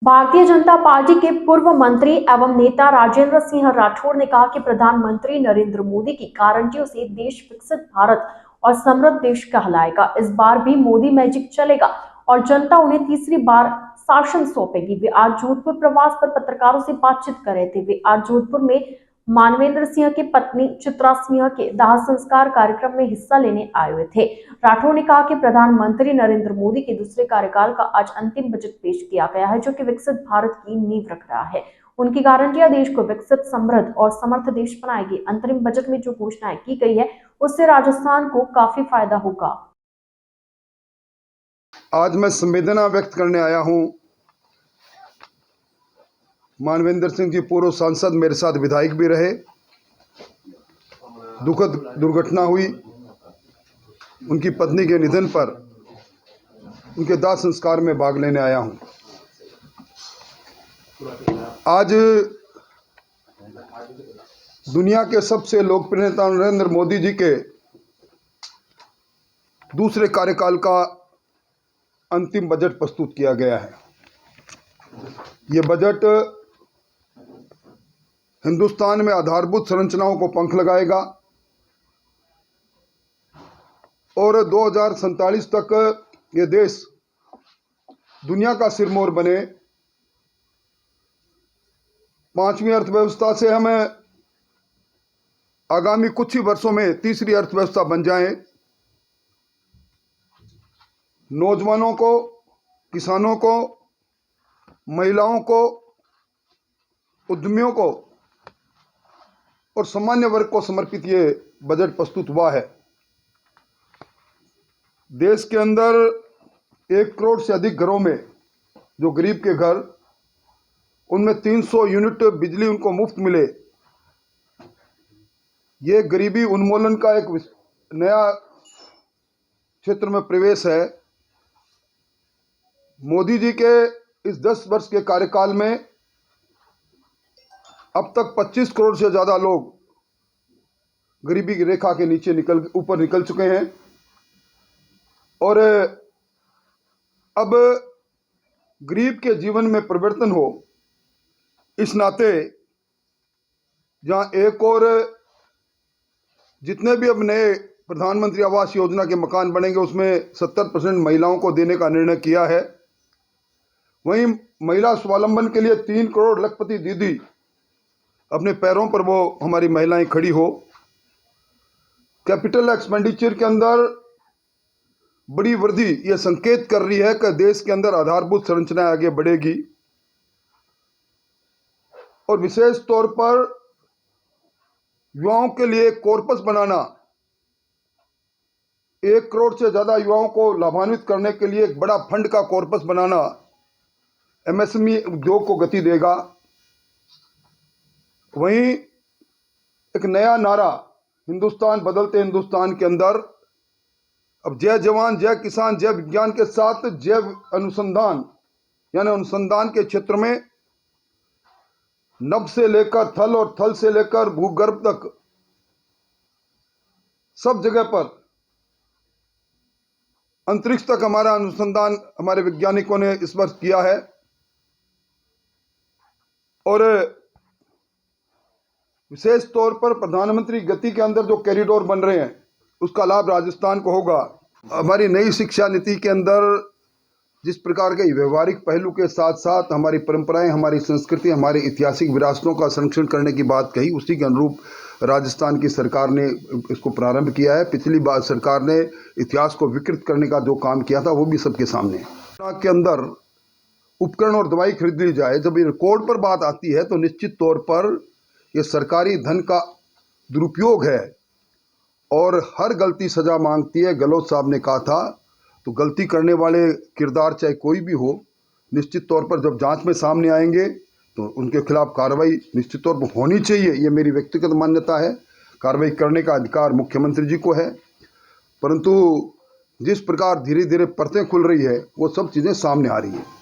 Bharatiya Janata party के पूर्व मंत्री एवं नेता राजेंद्र सिंह राठौड़ ने कहा कि प्रधानमंत्री नरेंद्र मोदी की गारंटियों से देश विकसित भारत और समृद्ध देश कहलाएगा। इस बार भी मोदी मैजिक चलेगा और जनता उन्हें तीसरी बार शासन सौंपेगी। वे आज जोधपुर प्रवास पर पत्रकारों से बातचीत कर रहे थे। वे आज जोधपुर में मानवेंद्र सिंह की पत्नी चित्रा सिंह के दाह संस्कार कार्यक्रम में हिस्सा लेने आए हुए थे। राठौड़ ने कहा कि प्रधानमंत्री नरेंद्र मोदी के दूसरे कार्यकाल का आज अंतिम बजट पेश किया गया है, जो कि विकसित भारत की नींव रख रहा है। उनकी गारंटियां देश को विकसित, समृद्ध और समर्थ देश बनाएगी। अंतरिम बजट में जो घोषणाएं की गई है, उससे राजस्थान को काफी फायदा होगा। आज मैं संवेदना व्यक्त करने आया हूं। मानवेंद्र सिंह जी पूर्व सांसद, मेरे साथ विधायक भी रहे। दुखद दुर्घटना हुई। उनकी पत्नी के निधन पर उनके दाह संस्कार में भाग लेने आया हूं। आज दुनिया के सबसे लोकप्रिय नेता नरेंद्र मोदी जी के दूसरे कार्यकाल का अंतिम बजट प्रस्तुत किया गया है। ये बजट हिंदुस्तान में आधारभूत संरचनाओं को पंख लगाएगा और 2047 तक ये देश दुनिया का सिरमौर बने। पांचवी अर्थव्यवस्था से हम आगामी कुछ ही वर्षों में तीसरी अर्थव्यवस्था बन जाएं। नौजवानों को, किसानों को, महिलाओं को, उद्यमियों को और सामान्य वर्ग को समर्पित ये बजट प्रस्तुत हुआ है। देश के अंदर 1 करोड़ से अधिक घरों में, जो गरीब के घर, उनमें 300 यूनिट बिजली उनको मुफ्त मिले। ये गरीबी उन्मूलन का एक नया क्षेत्र में प्रवेश है। मोदी जी के इस 10 वर्ष के कार्यकाल में अब तक 25 करोड़ से ज़्यादा लोग गरीबी की रेखा के नीचे ऊपर निकल चुके हैं और अब गरीब के जीवन में परिवर्तन हो, इस नाते जहां एक और जितने भी अब नए प्रधानमंत्री आवास योजना के मकान बनेंगे उसमें 70% महिलाओं को देने का निर्णय किया है। वहीं महिला स्वावलंबन के लिए 3 करोड़ लखपति दीदी अपने पैरों पर वो हमारी महिलाएं खड़ी हो। कैपिटल एक्सपेंडिचर के अंदर बड़ी वृद्धि ये संकेत कर रही है कि देश के अंदर आधारभूत संरचनाएं आगे बढ़ेगी और विशेष तौर पर युवाओं के लिए कॉर्पस बनाना, 1 करोड़ से ज्यादा युवाओं को लाभान्वित करने के लिए एक बड़ा फंड का कॉर्पस बनाना एमएसएमई उद्योग को गति देगा। वहीं एक नया नारा हिंदुस्तान बदलते हिंदुस्तान के अंदर अब जय जवान, जय किसान, जय विज्ञान के साथ जैव अनुसंधान, यानी अनुसंधान के क्षेत्र में नभ से लेकर थल और थल से लेकर भूगर्भ तक सब जगह पर अंतरिक्ष तक हमारा अनुसंधान हमारे वैज्ञानिकों ने इस वर्ष किया है और विशेष तौर पर प्रधानमंत्री गति के अंदर जो कॉरिडोर बन रहे हैं उसका लाभ राजस्थान को होगा। हमारी नई शिक्षा नीति के अंदर जिस प्रकार के व्यवहारिक पहलू के साथ साथ हमारी परंपराएं, हमारी संस्कृति, हमारी ऐतिहासिक विरासतों का संरक्षण करने की बात कही, उसी के अनुरूप राजस्थान की सरकार ने इसको प्रारंभ किया है। पिछली बार सरकार ने इतिहास को विकृत करने का जो काम किया था वो भी सबके सामने है। के अंदर उपकरण और दवाई खरीद ली जाए, जब ये रिकॉर्ड पर बात आती है तो निश्चित तौर पर ये सरकारी धन का दुरुपयोग है और हर गलती सजा मांगती है। गहलोत साहब ने कहा था, तो गलती करने वाले किरदार चाहे कोई भी हो, निश्चित तौर पर जब जांच में सामने आएंगे तो उनके खिलाफ कार्रवाई निश्चित तौर पर होनी चाहिए। ये मेरी व्यक्तिगत मान्यता है। कार्रवाई करने का अधिकार मुख्यमंत्री जी को है, परंतु जिस प्रकार धीरे धीरे परतें खुल रही है वो सब चीज़ें सामने आ रही है।